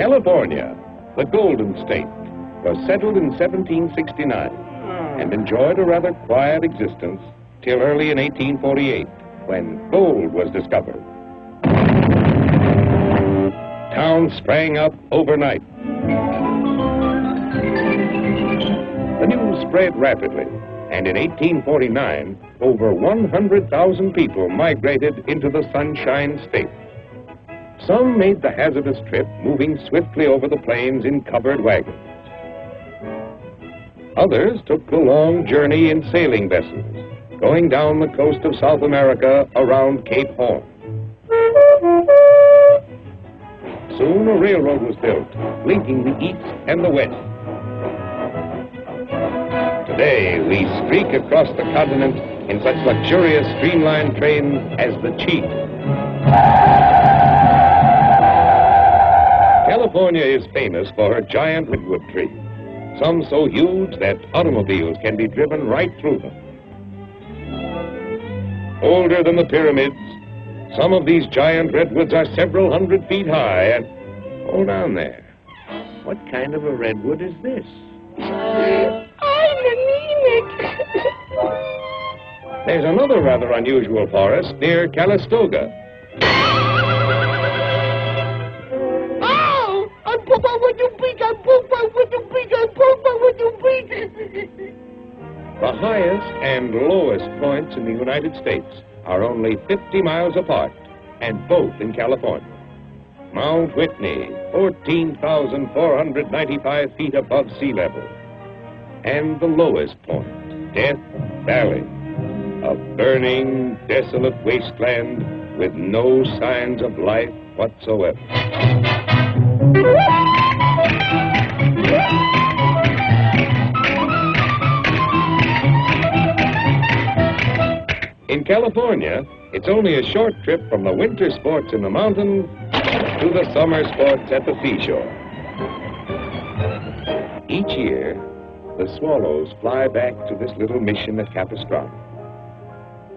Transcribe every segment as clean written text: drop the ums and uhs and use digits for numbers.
California, the Golden State, was settled in 1769 and enjoyed a rather quiet existence till early in 1848, when gold was discovered. Town sprang up overnight. The news spread rapidly, and in 1849, over 100,000 people migrated into the Sunshine State. Some made the hazardous trip, moving swiftly over the plains in covered wagons. Others took the long journey in sailing vessels, going down the coast of South America around Cape Horn. Soon a railroad was built, linking the East and the West. Today, we streak across the continent in such luxurious streamlined trains as the Chief. California is famous for her giant redwood trees, some so huge that automobiles can be driven right through them. Older than the pyramids, some of these giant redwoods are several hundred feet high and... Hold on there. What kind of a redwood is this? I'm anemic. There's another rather unusual forest near Calistoga. Oh! I'm Papa with you beat, I'm Papa with you beat, I'm Papa with you beat. The highest and lowest points in the United States are only 50 miles apart, and both in California. Mount Whitney, 14,495 feet above sea level. And the lowest point, Death Valley, a burning, desolate wasteland with no signs of life whatsoever. In California, it's only a short trip from the winter sports in the mountains to the summer sports at the seashore. Each year, the swallows fly back to this little mission at Capistrano.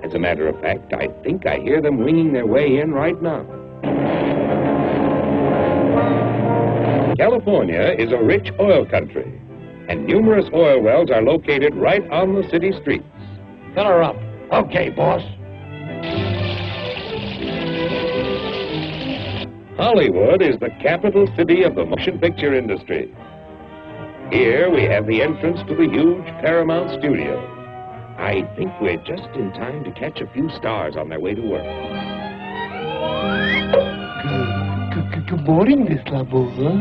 As a matter of fact, I think I hear them winging their way in right now. California is a rich oil country, and numerous oil wells are located right on the city streets. Fill her up. Okay, boss. Hollywood is the capital city of the motion picture industry. Here we have the entrance to the huge Paramount studio. I think we're just in time to catch a few stars on their way to work. Good morning, Miss Labosa.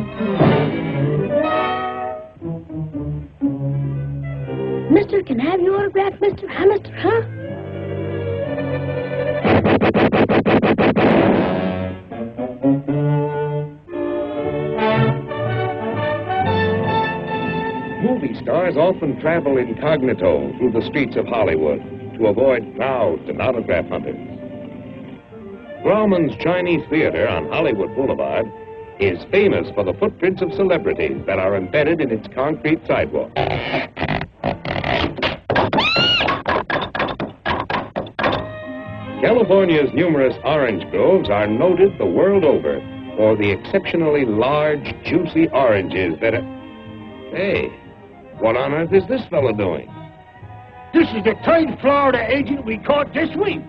Mister, can I have your autograph, Mister? Huh, Mister, huh? Movie stars often travel incognito through the streets of Hollywood to avoid crowds and autograph hunters. Grauman's Chinese Theater on Hollywood Boulevard is famous for the footprints of celebrities that are embedded in its concrete sidewalk. California's numerous orange groves are noted the world over for the exceptionally large, juicy oranges that are... Hey, what on earth is this fellow doing? This is the third Florida agent we caught this week.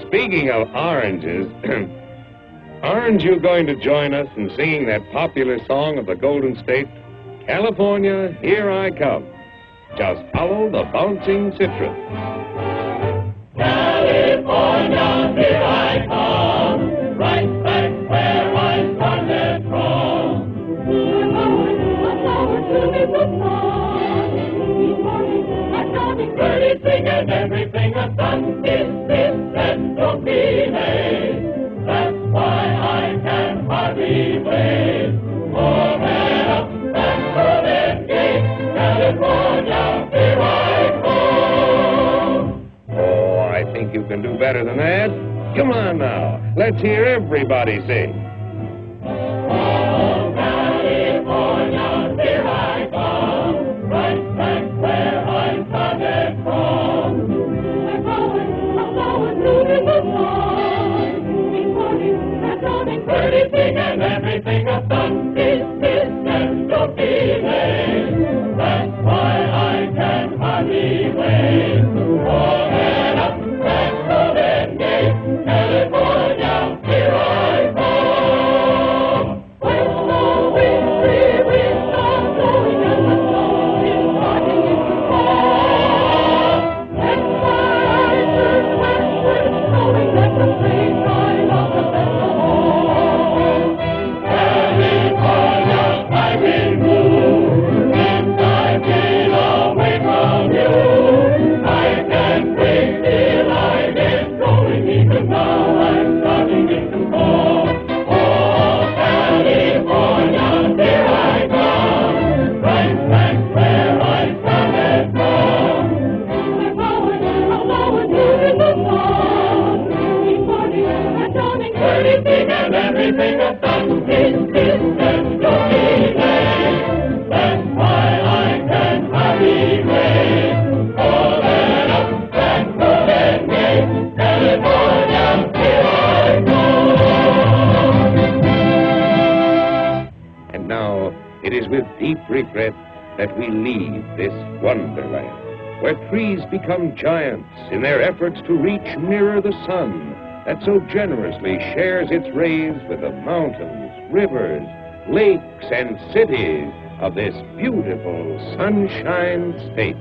Speaking of oranges, aren't you going to join us in singing that popular song of the Golden State, California, Here I Come? Just follow the bouncing citrus. California, here I come, right back where I started from. Birdies sing and everything I've done is this and don't behave. That's why I can hardly wait. Oh, head up, back for that gate, California, here I come. Oh, I think you can do better than that. Come on now, let's hear everybody sing. Oh, California, here I come, right back where I started from. I'm going, moving the sun, moving, birdies sing and everything it is with deep regret that we leave this wonderland, where trees become giants in their efforts to reach nearer the sun that so generously shares its rays with the mountains, rivers, lakes, and cities of this beautiful Sunshine State.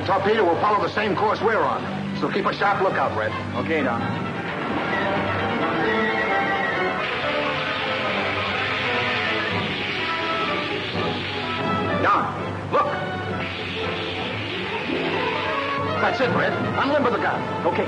Torpedo will follow the same course we're on. So keep a sharp lookout, Red. Okay, Don. Don, look. That's it, Red. Unlimber the gun. Okay.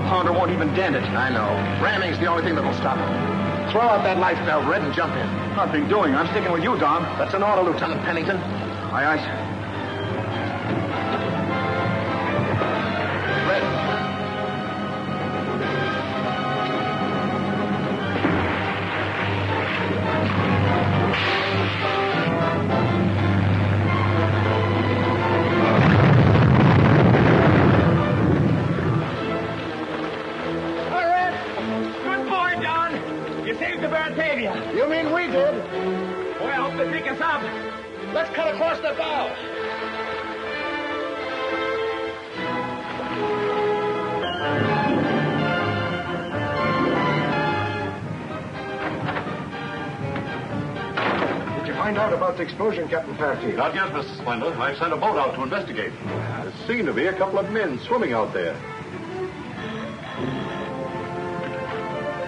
Pounder won't even dent it. I know. Ramming's the only thing that'll stop it. Throw out that life belt, Red, and jump in. Nothing doing. I'm sticking with you, Don. That's an order, Lieutenant Pennington. Aye, aye, sir. Red. You mean we did? Boy, I hope they pick us up. Let's cut across the bow. Did you find out about the explosion, Captain Party? Not yet, Mr. Splendor. I've sent a boat out to investigate. There seem to be a couple of men swimming out there.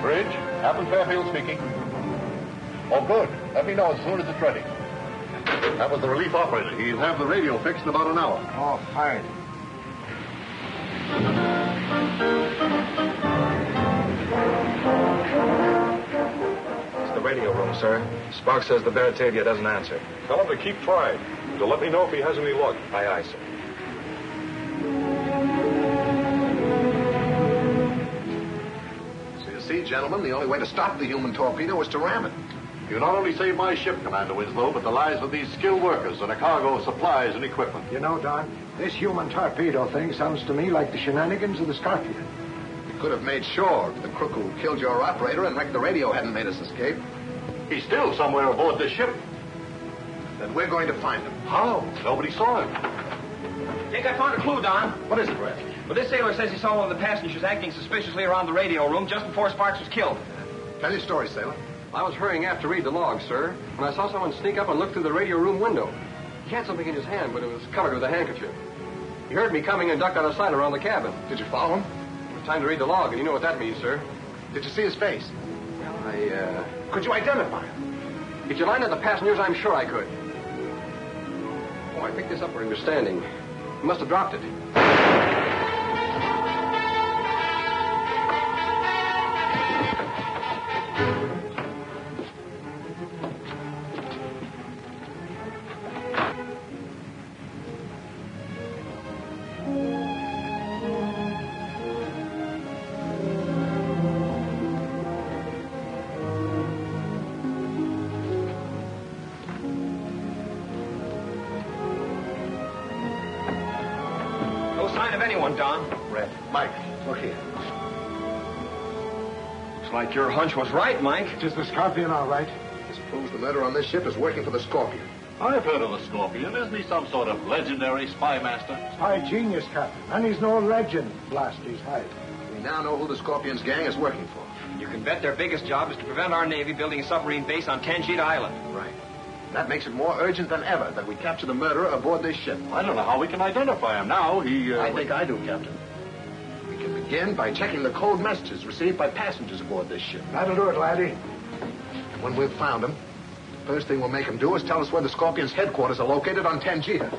Bridge, Captain Fairfield speaking. Oh, good. Let me know as soon as it's ready. That was the relief operator. He'll have the radio fixed in about an hour. Oh, fine. It's the radio room, sir. Spark says the Veritavia doesn't answer. Tell him to keep trying. To let me know if he has any luck. Aye, aye, sir. So you see, gentlemen, the only way to stop the human torpedo was to ram it. You not only saved my ship, Commander Winslow, but the lives of these skilled workers and a cargo of supplies and equipment. You know, Don, this human torpedo thing sounds to me like the shenanigans of the Scorpion. We could have made sure the crook who killed your operator and wrecked the radio hadn't made us escape. He's still somewhere aboard this ship. Then we're going to find him. How? Nobody saw him. Think I found a clue, Don. What is it, Red? Well, this sailor says he saw one of the passengers acting suspiciously around the radio room just before Sparks was killed. Tell your story, sailor. I was hurrying aft to read the log, sir, when I saw someone sneak up and look through the radio room window. He had something in his hand, but it was covered with a handkerchief. He heard me coming and ducked out of sight around the cabin. Did you follow him? It was time to read the log, and you know what that means, sir. Did you see his face? Well, Could you identify him? If you lined up the passengers, I'm sure I could. Oh, I picked this up where he was standing. He must have dropped it. Don. Red. Mike, look here. Looks like your hunch was right, Mike. It is the Scorpion, all right. This proves the murder on this ship is working for the Scorpion. I've heard of the Scorpion. Isn't he some sort of legendary spy master? Spy genius, Captain. And he's no legend. Blast his hide. We now know who the Scorpion's gang is working for. You can bet their biggest job is to prevent our Navy building a submarine base on Tangier Island. Right. That makes it more urgent than ever that we capture the murderer aboard this ship. I don't know how we can identify him now. I think I do, Captain. We can begin by checking the code messages received by passengers aboard this ship. That'll do it, laddie. And when we've found him, the first thing we'll make him do is tell us where the Scorpion's headquarters are located on Tangier.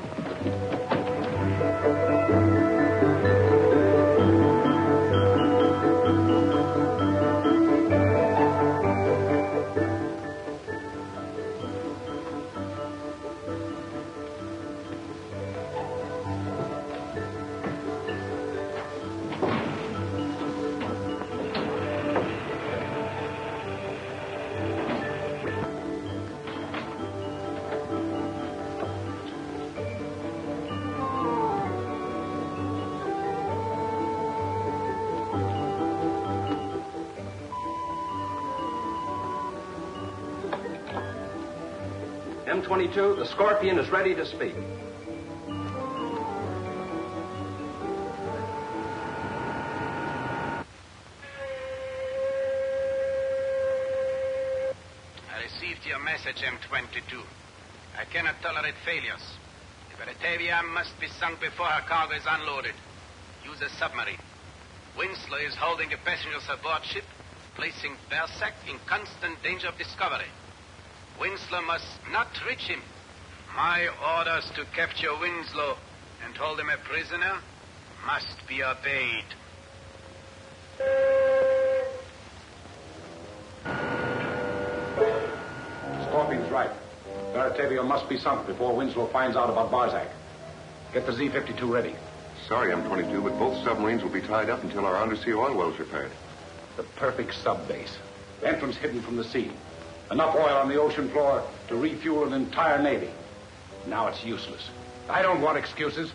M22, the Scorpion is ready to speak. I received your message, M22. I cannot tolerate failures. The Batavia must be sunk before her cargo is unloaded. Use a submarine. Winslow is holding the passengers aboard ship, placing Bersac in constant danger of discovery. Winslow must not reach him. My orders to capture Winslow and hold him a prisoner must be obeyed. Scorpion's right. Batavia must be sunk before Winslow finds out about Barsac. Get the Z-52 ready. Sorry, M22, but both submarines will be tied up until our undersea oil well's repaired. The perfect sub-base. Entrance hidden from the sea. Enough oil on the ocean floor to refuel an entire Navy. Now it's useless. I don't want excuses.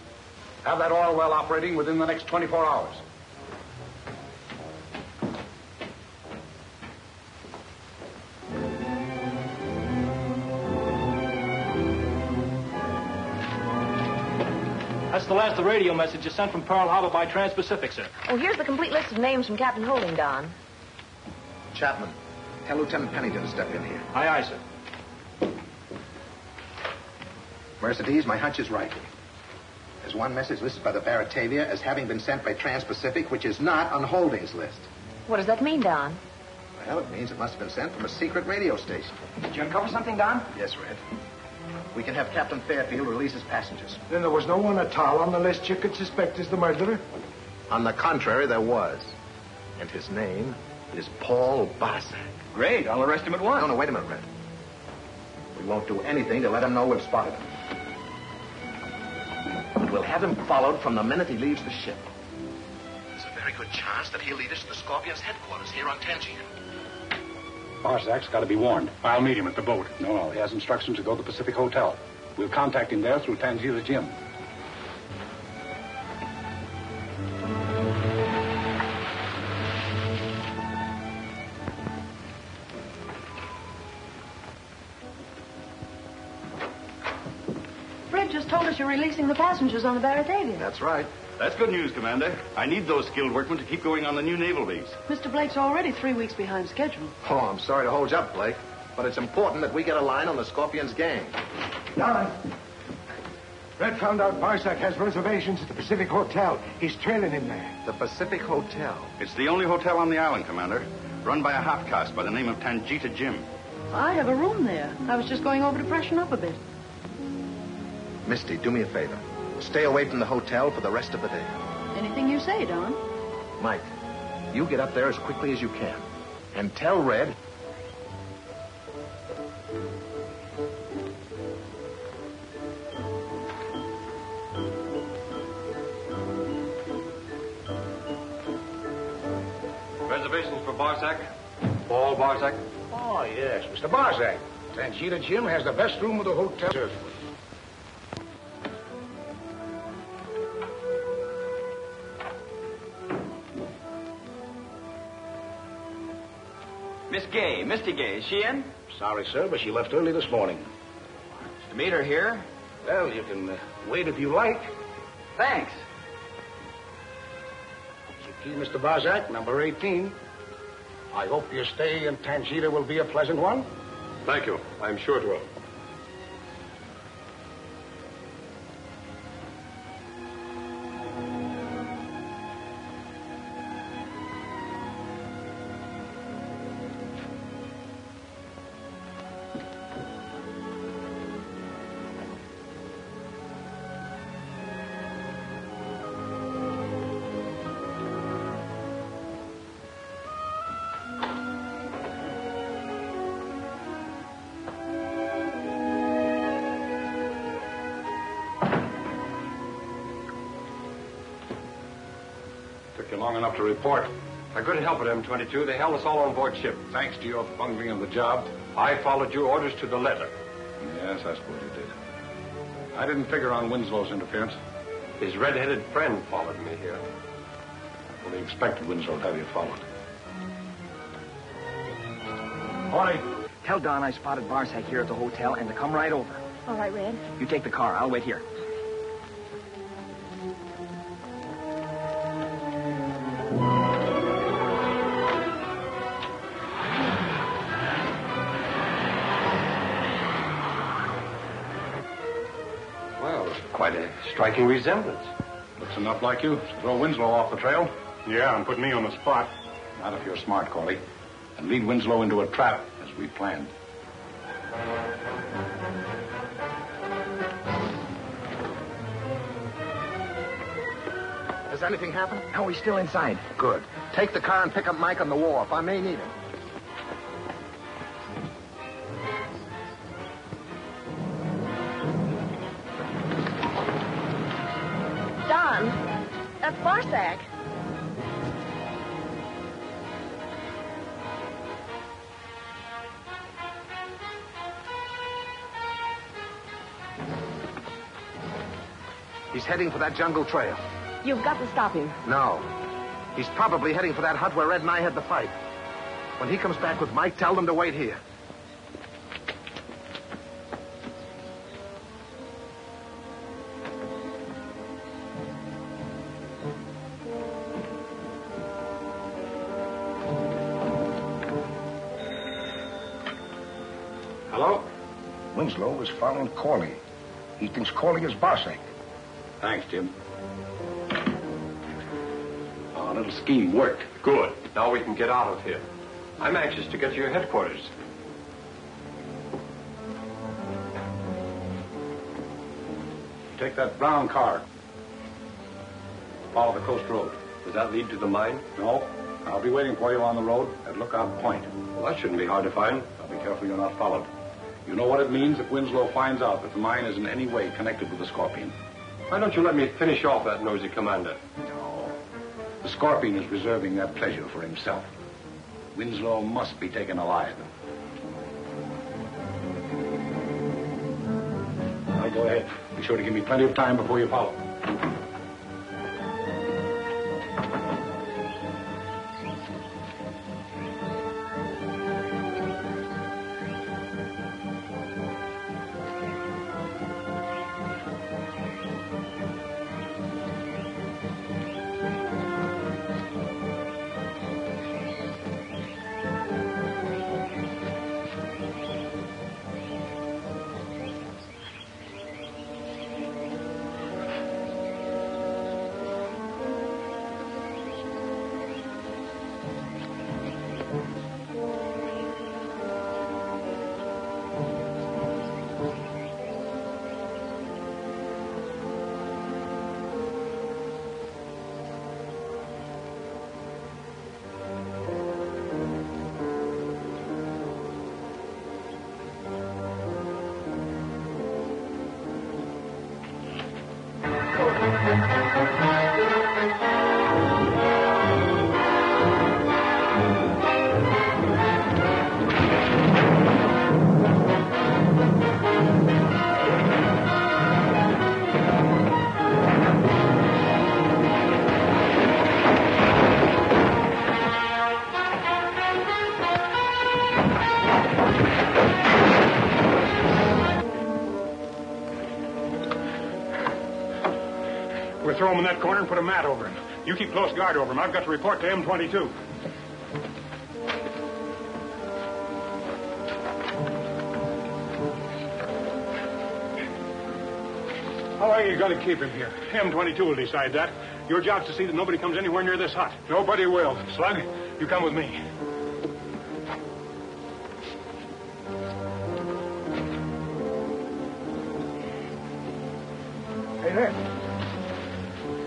Have that oil well operating within the next 24 hours. That's the last of the radio messages sent from Pearl Harbor by Trans-Pacific, sir. Oh, here's the complete list of names from Captain Holding, Don. Chapman, tell Lieutenant Pennington to step in here. Aye, aye, sir. Mercedes, my hunch is right. There's one message listed by the Batavia as having been sent by Trans-Pacific, which is not on Holding's list. What does that mean, Don? Well, it means it must have been sent from a secret radio station. Did you uncover something, Don? Yes, Red. We can have Captain Fairfield release his passengers. Then there was no one at all on the list you could suspect as the murderer? On the contrary, there was. And his name is Paul Barsac. Great. I'll arrest him at once. No, wait a minute, Red. We won't do anything to let him know we've spotted him. But we'll have him followed from the minute he leaves the ship. There's a very good chance that he'll lead us to the Scorpion's headquarters here on Tangier. Barsac's got to be warned. I'll meet him at the boat. No, he has instructions to go to the Pacific Hotel. We'll contact him there through Tangier's Jim. Fred just told told us you're releasing the passengers on the Baratavia. That's right. That's good news, Commander. I need those skilled workmen to keep going on the new naval base. Mr. Blake's already 3 weeks behind schedule. Oh, I'm sorry to hold you up, Blake. But it's important that we get a line on the Scorpion's gang. Don. Red found out Barsack has reservations at the Pacific Hotel. He's trailing him there. The Pacific Hotel? It's the only hotel on the island, Commander. Run by a half-caste by the name of Tangita Jim. I have a room there. I was just going over to freshen up a bit. Misty, do me a favor. Stay away from the hotel for the rest of the day. Anything you say, Don. Mike, you get up there as quickly as you can. And tell Red... Reservations for Barsack? Paul Barsack? Oh, yes, Mr. Barsack. Tangita Jim has the best room of the hotel. Miss Gay, Misty Gay, is she in? Sorry, sir, but she left early this morning. To meet her here? Well, you can wait if you like. Thanks. Key, Mr. Barsack, number 18. I hope your stay in Tangita will be a pleasant one. Thank you. I'm sure it will. Long enough to report. I couldn't help it, M22. They held us all on board ship. Thanks to your bungling of the job. I followed your orders to the letter. Yes, I suppose you did. I didn't figure on Winslow's interference. His red-headed friend followed me here. I fully expected Winslow to have you followed. Horny. Tell Don I spotted Barsack here at the hotel and to come right over. All right, Red. You take the car. I'll wait here. Quite a striking resemblance. Looks enough like you to throw Winslow off the trail. Yeah, and put me on the spot. Not if you're smart, Corley. And lead Winslow into a trap, as we planned. Has anything happened? No, he's still inside. Good. Take the car and pick up Mike on the wharf. I may need him. Don, that's Barsack. He's heading for that jungle trail. You've got to stop him. No. He's probably heading for that hut where Red and I had the fight. When he comes back with Mike, tell them to wait here. Hello? Winslow is following Corley. He thinks Corley is Barsack. Thanks, Jim. Our little scheme worked. Good. Now we can get out of here. I'm anxious to get to your headquarters. Take that brown car. Follow the coast road. Does that lead to the mine? No. I'll be waiting for you on the road at Lookout Point. Well, that shouldn't be hard to find. I'll be careful you're not followed. You know what it means if Winslow finds out that the mine is in any way connected with the Scorpion. Why don't you let me finish off that nosy commander? No. The Scorpion is reserving that pleasure for himself. Winslow must be taken alive. Now go ahead. Be sure to give me plenty of time before you follow. We'll throw him in that corner and put a mat over him. You keep close guard over him. I've got to report to M22. How long are you going to keep him here? M22 will decide that. Your job's to see that nobody comes anywhere near this hut. Nobody will. Slug, you come with me. Hey, Red.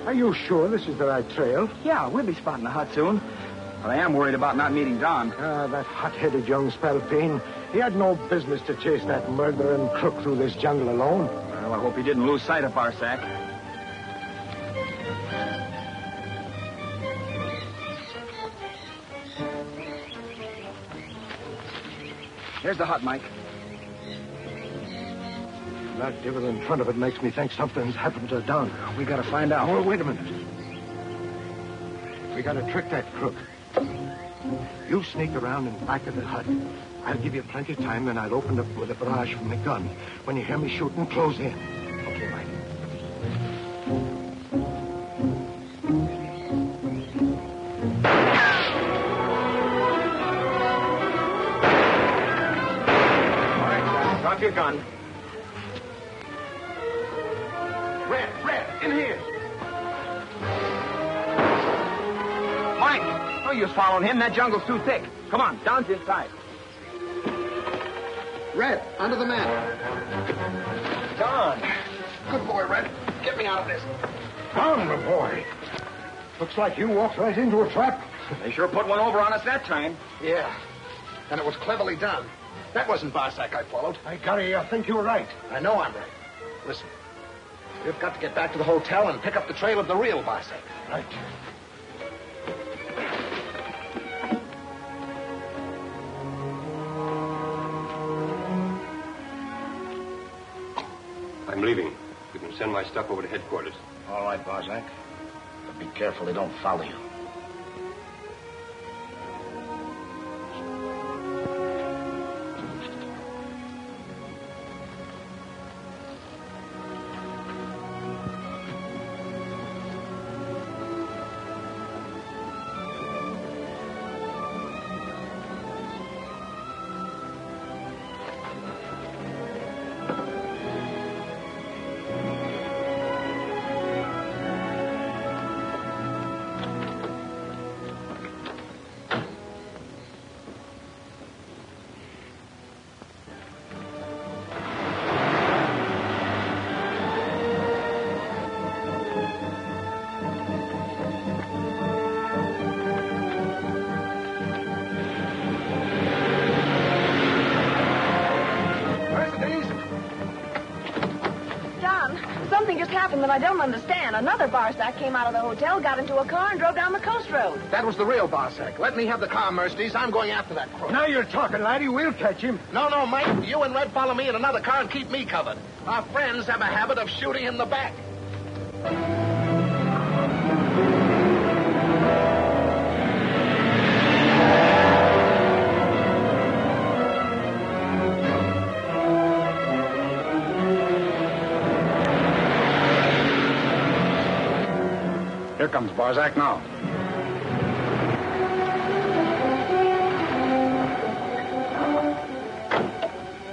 Are you sure this is the right trail? Yeah, we'll be spotting the hut soon. But I am worried about not meeting Don. That hot-headed young spalpeen. He had no business to chase that murdering crook through this jungle alone. Well, I hope he didn't lose sight of Barsack. Here's the hut, Mike. That divot in front of it makes me think something's happened to Don. We gotta find out. Oh, wait a minute. We gotta trick that crook. You sneak around in back of the hut. I'll give you plenty of time, and I'll open up with a barrage from my gun. When you hear me shooting, close in. Okay, Mike. All right, drop your gun. Red, in here. Mike, no use following him. That jungle's too thick. Come on, Don's inside. Red, under the mat. Don. Good boy, Red. Get me out of this. Don, my boy. Looks like you walked right into a trap. They sure put one over on us that time. Yeah, and it was cleverly done. That wasn't Barsack I followed. Hey, Gary, I think you were right. I know I'm right. Listen, we've got to get back to the hotel and pick up the trail of the real Barsack. Right. I'm leaving. You can send my stuff over to headquarters. All right, Barsack. But be careful they don't follow you. Something just happened that I don't understand. Another Barsack came out of the hotel, got into a car, and drove down the coast road. That was the real Barsack. Let me have the car, Mercedes. I'm going after that crook. Now you're talking, laddie. We'll catch him. No, Mike. You and Red follow me in another car and keep me covered. Our friends have a habit of shooting in the back. Here comes Barsack now.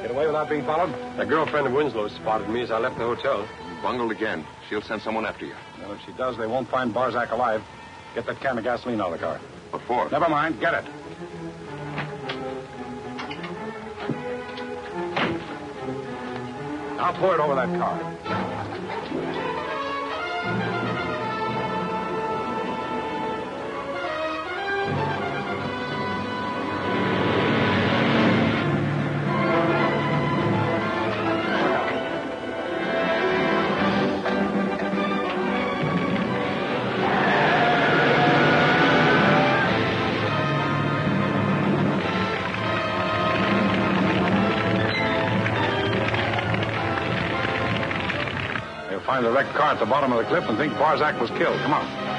Get away without being followed? A girlfriend of Winslow's spotted me as I left the hotel. Bungled again. She'll send someone after you. Well, if she does, they won't find Barsack alive. Get that can of gasoline out of the car. What for? Never mind. Get it. Now pour it over that car. find the wrecked car at the bottom of the cliff and think Parzak was killed. Come on.